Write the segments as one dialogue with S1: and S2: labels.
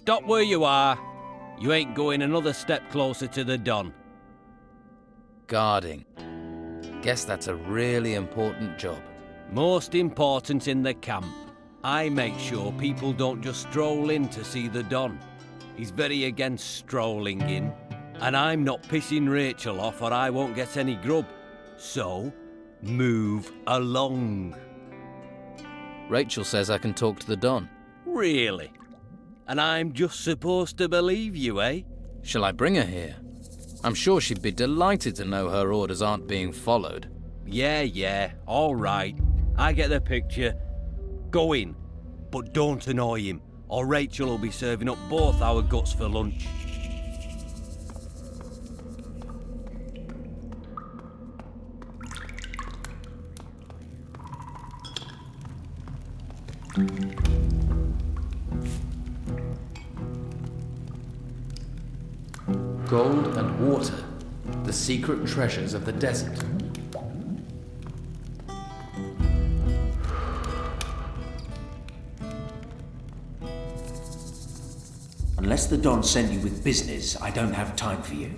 S1: Stop where you are. You ain't going another step closer to the Don.
S2: Guarding. Guess that's a really important job.
S1: Most important in the camp. I make sure people don't just stroll in to see the Don. He's very against strolling in. And I'm not pissing Rachel off or I won't get any grub. So, move along.
S2: Rachel says I can talk to the Don.
S1: Really? And I'm just supposed to believe you, eh?
S2: Shall I bring her here? I'm sure she'd be delighted to know her orders aren't being followed.
S1: Yeah, all right. I get the picture. Go in, but don't annoy him, or Rachel will be serving up both our guts for lunch.
S2: Gold and water, the secret treasures of the desert.
S3: Unless the Don sent you with business, I don't have time for you.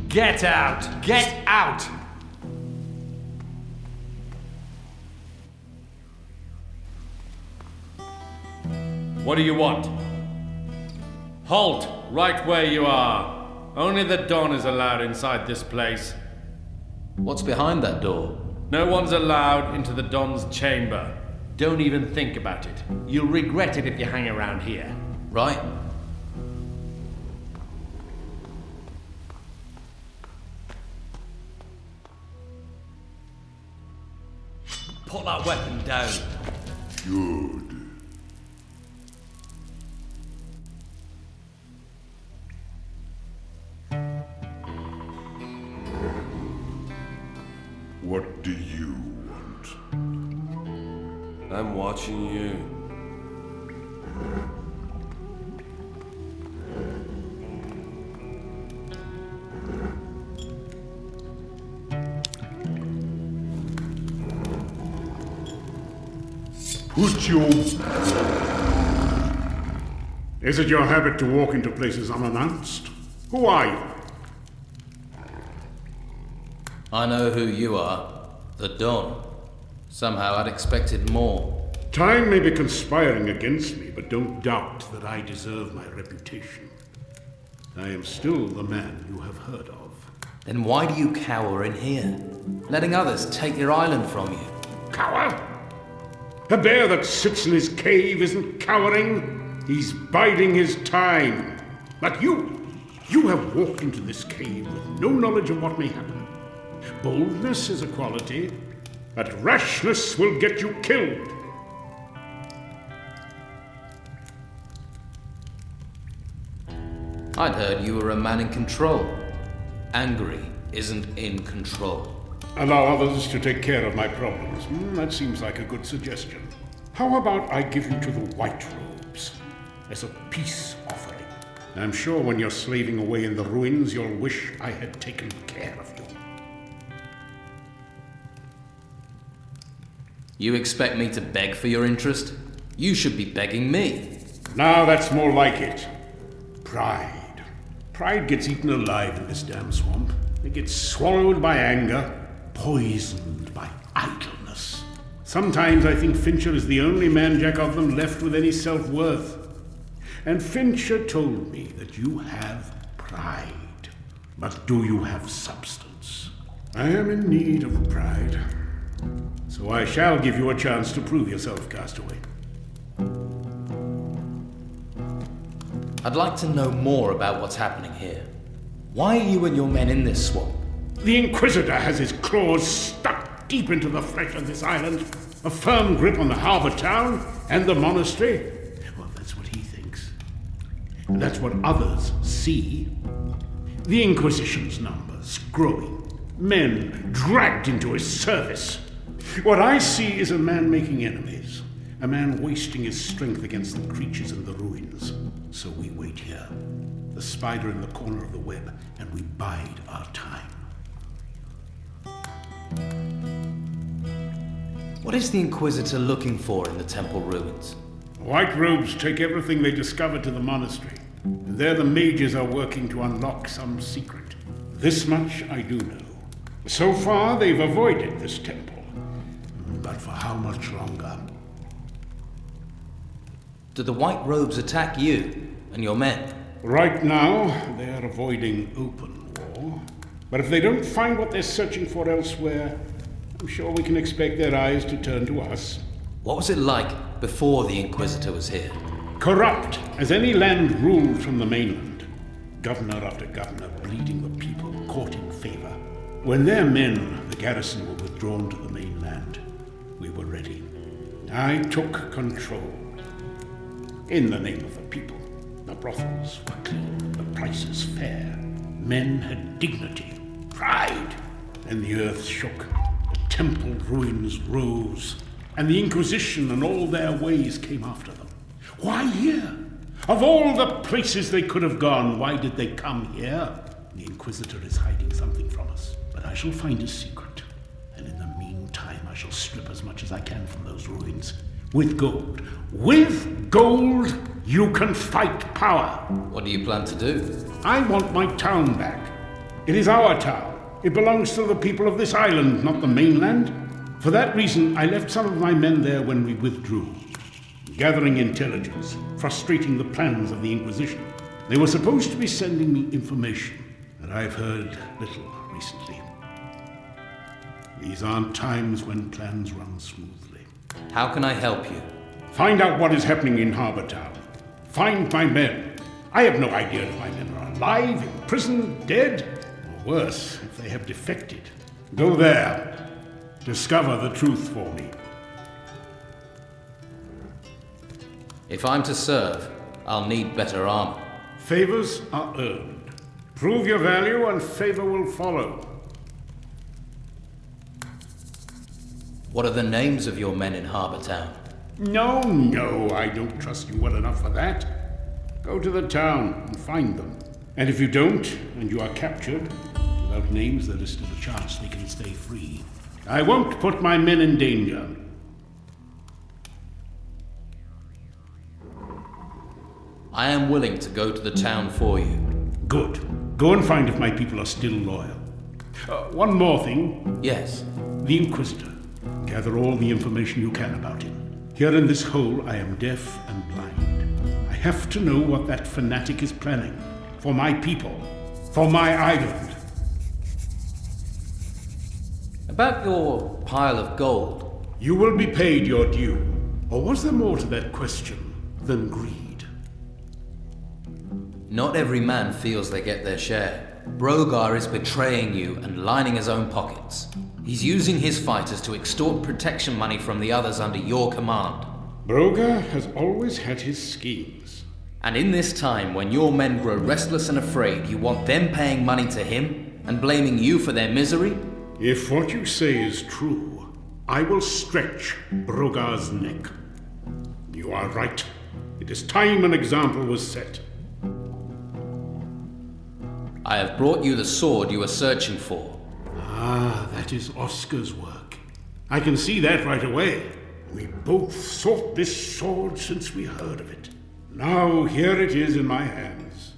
S4: Get out! Get out! What do you want? Halt! Right where you are. Only the Don is allowed inside this place.
S2: What's behind that door?
S4: No one's allowed into the Don's chamber. Don't even think about it. You'll regret it if you hang around here.
S2: Right.
S1: Put that weapon down.
S5: Good. What do you want?
S6: I'm watching you.
S5: Put your...
S7: Is it your habit to walk into places unannounced? Who are you?
S2: I know who you are. The Don. Somehow I'd expected more.
S7: Time may be conspiring against me, but don't doubt that I deserve my reputation. I am still the man you have heard of.
S2: Then why do you cower in here? Letting others take your island from you.
S7: Cower? A bear that sits in his cave isn't cowering. He's biding his time. But you have walked into this cave with no knowledge of what may happen. Boldness is a quality, but rashness will get you killed.
S2: I'd heard you were a man in control. Angry isn't in control.
S7: Allow others to take care of my problems. That seems like a good suggestion. How about I give you to the White Robes as a peace offering? I'm sure when you're slaving away in the ruins, you'll wish I had taken care of you.
S2: You expect me to beg for your interest? You should be begging me.
S7: Now that's more like it. Pride. Pride gets eaten alive in this damn swamp. It gets swallowed by anger, poisoned by idleness. Sometimes I think Fincher is the only man-jack of them left with any self-worth. And Fincher told me that you have pride. But do you have substance? I am in need of pride. So I shall give you a chance to prove yourself, Castaway.
S2: I'd like to know more about what's happening here. Why are you and your men in this swamp?
S7: The Inquisitor has his claws stuck deep into the flesh of this island, a firm grip on the harbor town and the monastery. Well, that's what he thinks. And that's what others see. The Inquisition's numbers growing, men dragged into his service. What I see is a man making enemies, A man wasting his strength against the creatures in the ruins. So we wait here, the spider in the corner of the web, and we bide our time.
S2: What is the Inquisitor looking for in the temple ruins?
S7: White robes take everything they discover to the monastery. And there the mages are working to unlock some secret. This much I do know. So far, they've avoided this temple. But for how much longer?
S2: Do the white robes attack you and your men?
S7: Right now, they are avoiding open war. But if they don't find what they're searching for elsewhere, I'm sure we can expect their eyes to turn to us.
S2: What was it like before the Inquisitor was here?
S7: Corrupt as any land ruled from the mainland. Governor after governor bleeding the people, courting favor. When their men, the garrison, were withdrawn to the mainland, we were ready. I took control. In the name of the people. The brothels were clean, the prices fair. Men had dignity, pride. And the earth shook. The temple ruins rose. And the Inquisition and all their ways came after them. Why here? Of all the places they could have gone, why did they come here? The Inquisitor is hiding something from us. But I shall find his secret. And in the meantime, I shall strip as much as I can from those ruins. With gold. With gold, you can fight power.
S2: What do you plan to do?
S7: I want my town back. It is our town. It belongs to the people of this island, not the mainland. For that reason, I left some of my men there when we withdrew, gathering intelligence, frustrating the plans of the Inquisition. They were supposed to be sending me information, but I've heard little recently. These aren't times when plans run smoothly.
S2: How can I help you?
S7: Find out what is happening in Harbour Town. Find my men. I have no idea if my men are alive, in prison, dead, or worse, if they have defected. Go there. Discover the truth for me.
S2: If I'm to serve, I'll need better armor.
S7: Favors are earned. Prove your value and favor will follow.
S2: What are the names of your men in Harbour Town?
S7: No, I don't trust you well enough for that. Go to the town and find them. And if you don't, and you are captured, without names, there is still a chance they can stay free. I won't put my men in danger.
S2: I am willing to go to the town for you.
S7: Good. Go and find if my people are still loyal. One more thing.
S2: Yes.
S7: The Inquisitor. Gather all the information you can about him. Here in this hole, I am deaf and blind. I have to know what that fanatic is planning. For my people. For my island.
S2: About your pile of gold.
S7: You will be paid your due. Or was there more to that question than greed?
S2: Not every man feels they get their share. Brogar is betraying you and lining his own pockets. He's using his fighters to extort protection money from the others under your command.
S7: Brogar has always had his schemes.
S2: And in this time, when your men grow restless and afraid, you want them paying money to him and blaming you for their misery?
S7: If what you say is true, I will stretch Brogar's neck. You are right. It is time an example was set.
S2: I have brought you the sword you are searching for.
S7: Ah, that is Oscar's work. I can see that right away. We both sought this sword since we heard of it. Now here it is in my hands.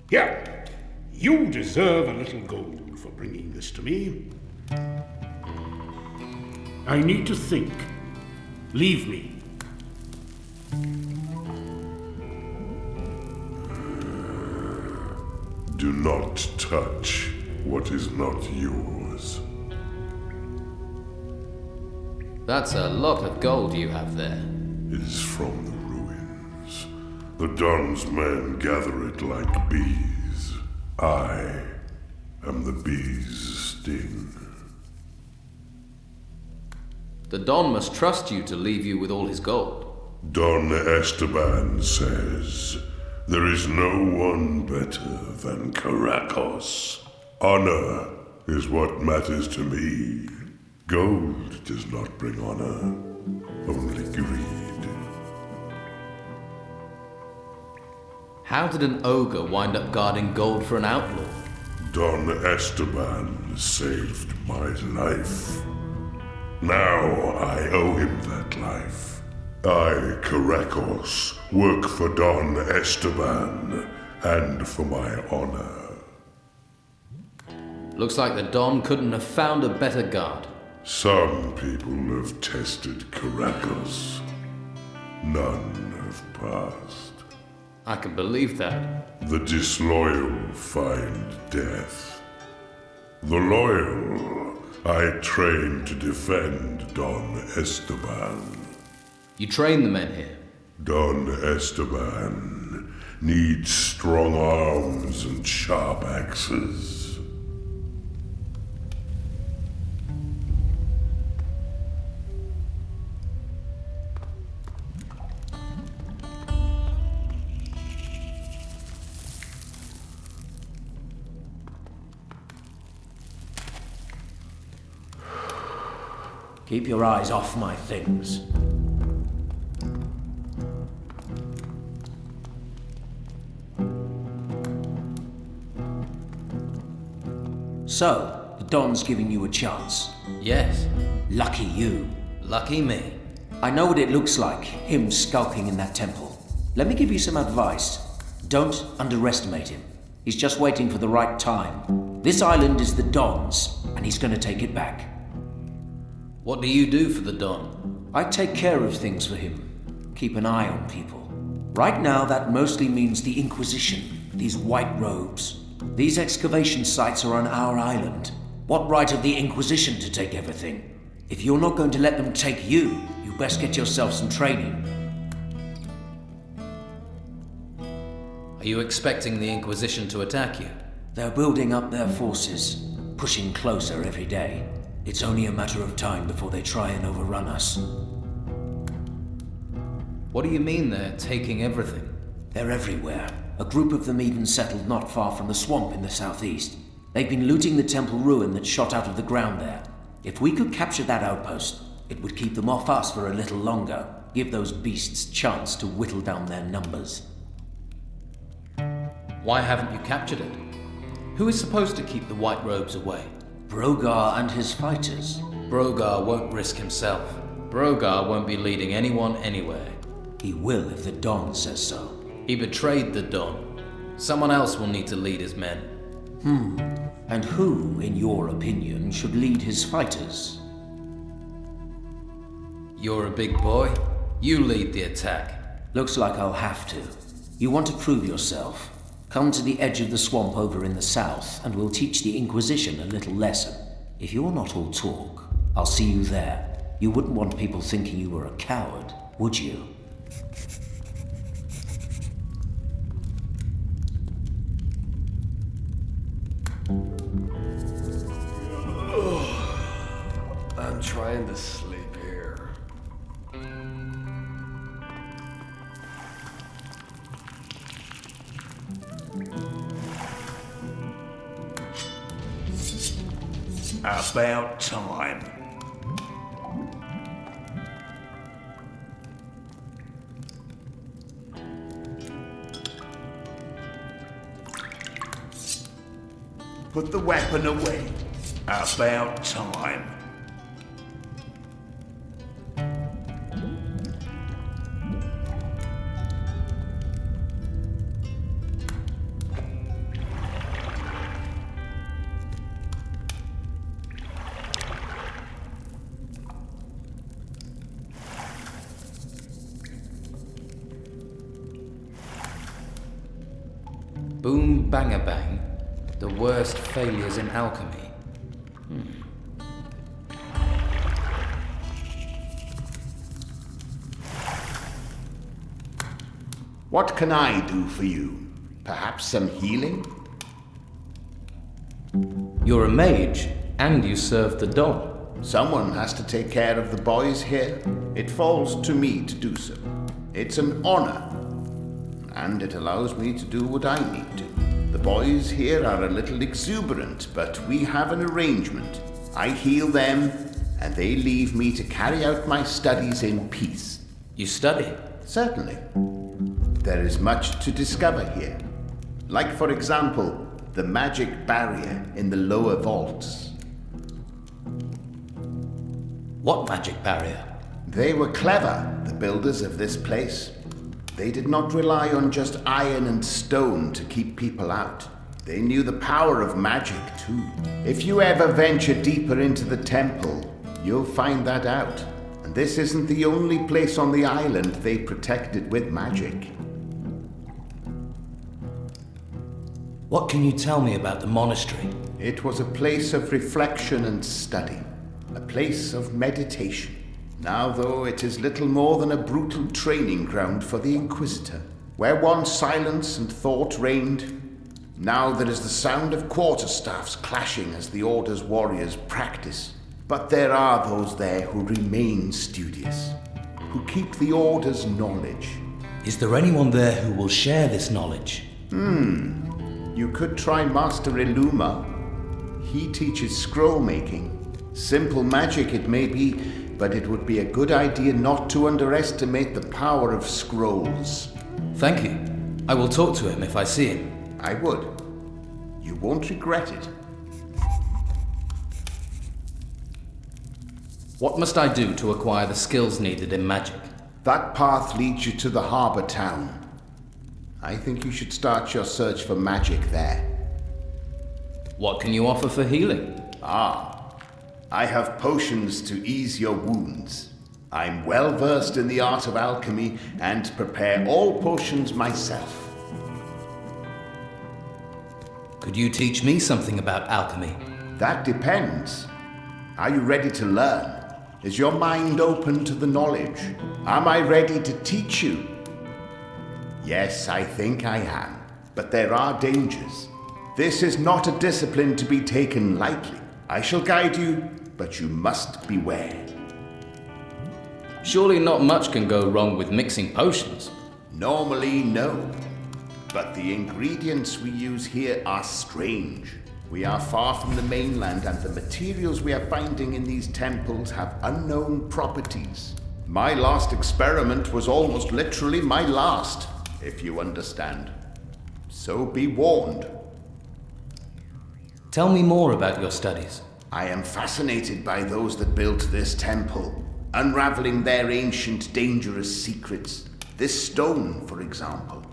S7: Here, you deserve a little gold for bringing this to me. I need to think. Leave me.
S5: Do not touch what is not yours.
S2: That's a lot of gold you have there.
S5: It is from the ruins. The Don's men gather it like bees. I am the bee's sting.
S2: The Don must trust you to leave you with all his gold.
S5: Don Esteban says, there is no one better than Caracos. Honor is what matters to me. Gold does not bring honor. only greed.
S2: How did an ogre wind up guarding gold for an outlaw?
S5: Don Esteban saved my life. Now I owe him that life. I, Caracos, work for Don Esteban and for my honor.
S2: Looks like the Don couldn't have found a better guard.
S5: Some people have tested Caracos. None have passed.
S2: I can believe that.
S5: The disloyal find death. The loyal I train to defend Don Esteban.
S2: You train the men here?
S5: Don Esteban needs strong arms and sharp axes.
S3: Keep your eyes off my things. So, the Don's giving you a chance.
S2: Yes.
S3: Lucky you.
S2: Lucky me.
S3: I know what it looks like, him skulking in that temple. Let me give you some advice. Don't underestimate him. He's just waiting for the right time. This island is the Don's, and he's going to take it back.
S2: What do you do for the Don?
S3: I take care of things for him. Keep an eye on people. Right now, that mostly means the Inquisition, these white robes. These excavation sites are on our island. What right have the Inquisition to take everything? If you're not going to let them take you, you best get yourself some training.
S2: Are you expecting the Inquisition to attack you?
S3: They're building up their forces, pushing closer every day. It's only a matter of time before they try and overrun us.
S2: What do you mean they're taking everything?
S3: They're everywhere. A group of them even settled not far from the swamp in the southeast. They've been looting the temple ruin that shot out of the ground there. If we could capture that outpost, it would keep them off us for a little longer, give those beasts chance to whittle down their numbers.
S2: Why haven't you captured it? Who is supposed to keep the white robes away?
S3: Brogar and his fighters.
S2: Brogar won't risk himself. Brogar won't be leading anyone anywhere.
S3: He will if the Don says so.
S2: He betrayed the Don. Someone else will need to lead his men.
S3: And who, in your opinion, should lead his fighters?
S2: You're a big boy. You lead the attack.
S3: Looks like I'll have to. You want to prove yourself? Come to the edge of the swamp over in the south, and we'll teach the Inquisition a little lesson. If you're not all talk, I'll see you there. You wouldn't want people thinking you were a coward, would you?
S6: I'm trying to sleep here.
S8: About time. Put the weapon away. About time.
S2: Boom bang bang. The worst failures in alchemy.
S8: What can I do for you? Perhaps some healing?
S2: You're a mage, and you serve the Don.
S8: Someone has to take care of the boys here. It falls to me to do so. It's an honor. And it allows me to do what I need to. The boys here are a little exuberant, but we have an arrangement. I heal them, and they leave me to carry out my studies in peace.
S2: You study?
S8: Certainly. There is much to discover here. Like, for example, the magic barrier in the lower vaults.
S2: What magic barrier?
S8: They were clever, the builders of this place. They did not rely on just iron and stone to keep people out. They knew the power of magic, too. If you ever venture deeper into the temple, you'll find that out. And this isn't the only place on the island they protected with magic.
S2: What can you tell me about the monastery?
S8: It was a place of reflection and study, a place of meditation. Now, though, it is little more than a brutal training ground for the Inquisitor, where once silence and thought reigned. Now there is the sound of quarterstaffs clashing as the Order's warriors practice. But there are those there who remain studious, who keep the Order's knowledge.
S2: Is there anyone there who will share this knowledge?
S8: You could try Master Illuma. He teaches scroll making. Simple magic it may be, but it would be a good idea not to underestimate the power of scrolls.
S2: Thank you. I will talk to him if I see him.
S8: I would. You won't regret it.
S2: What must I do to acquire the skills needed in magic?
S8: That path leads you to the harbor town. I think you should start your search for magic there.
S2: What can you offer for healing?
S8: I have potions to ease your wounds. I'm well versed in the art of alchemy and prepare all potions myself.
S2: Could you teach me something about alchemy?
S8: That depends. Are you ready to learn? Is your mind open to the knowledge? Am I ready to teach you? Yes, I think I am. But there are dangers. This is not a discipline to be taken lightly. I shall guide you, but you must beware.
S2: Surely not much can go wrong with mixing potions.
S8: Normally, no. But the ingredients we use here are strange. We are far from the mainland, and the materials we are finding in these temples have unknown properties. My last experiment was almost literally my last, if you understand. So be warned.
S2: Tell me more about your studies.
S8: I am fascinated by those that built this temple, unraveling their ancient, dangerous secrets. This stone, for example.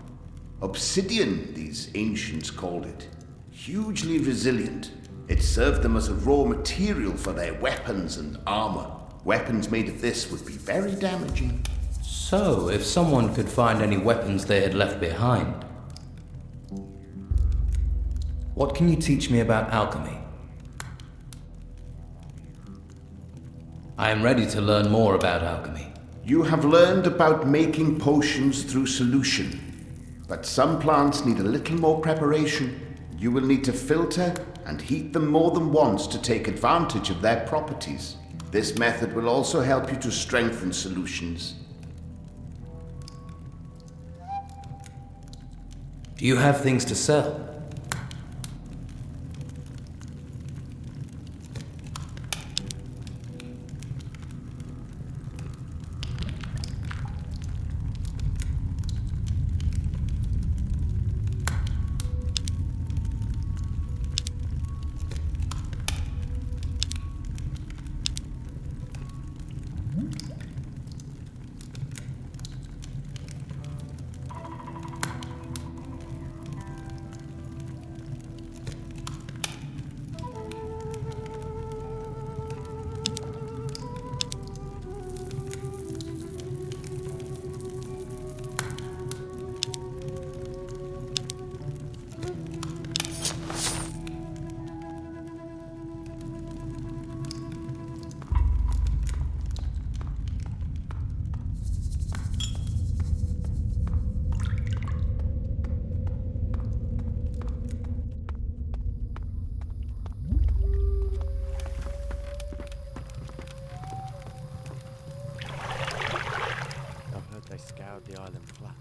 S8: Obsidian, these ancients called it. Hugely resilient. It served them as a raw material for their weapons and armor. Weapons made of this would be very damaging.
S2: So, if someone could find any weapons they had left behind, what can you teach me about alchemy? I am ready to learn more about alchemy.
S8: You have learned about making potions through solution, but some plants need a little more preparation. You will need to filter and heat them more than once to take advantage of their properties. This method will also help you to strengthen solutions.
S2: Do you have things to sell?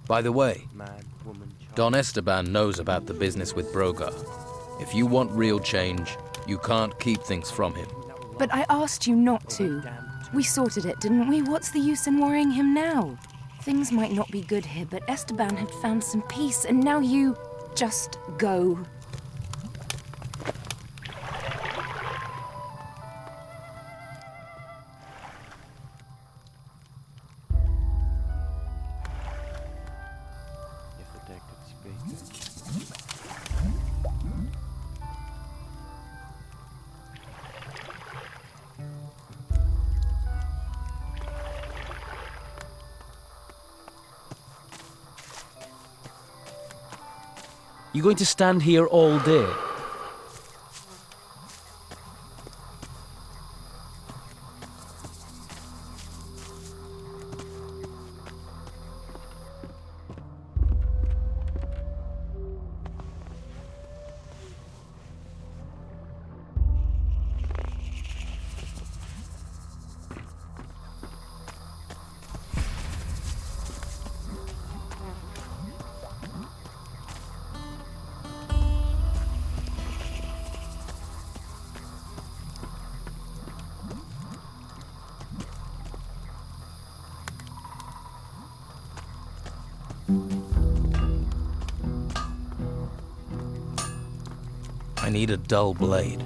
S1: By the way, Don Esteban knows about the business with Brogar. If you want real change, you can't keep things from him.
S9: But I asked you not to. We sorted it, didn't we? What's the use in worrying him now? Things might not be good here, but Esteban had found some peace, and now you... just go.
S10: You going to stand here all day? I need a dull blade.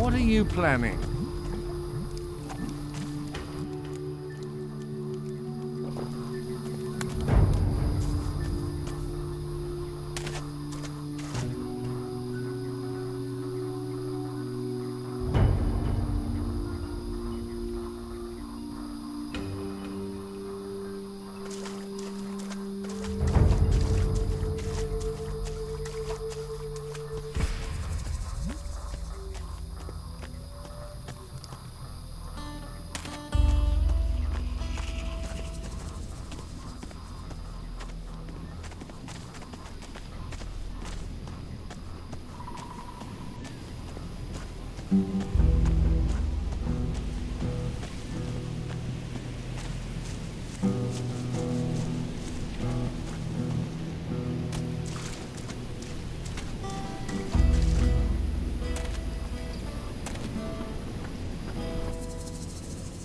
S4: What are you planning?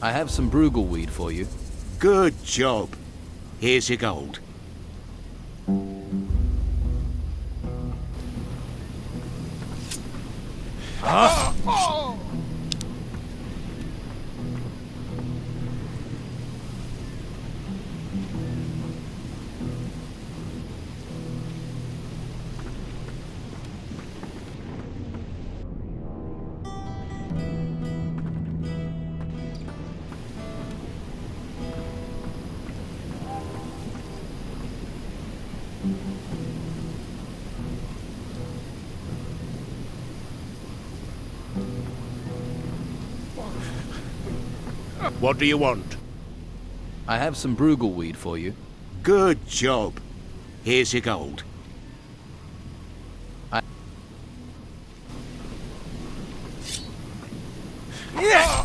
S10: I have some brugleweed for you.
S11: Good job. Here's your gold. What do you want?
S10: I have some brugleweed for you.
S11: Good job. Here's your gold.
S10: Yeah!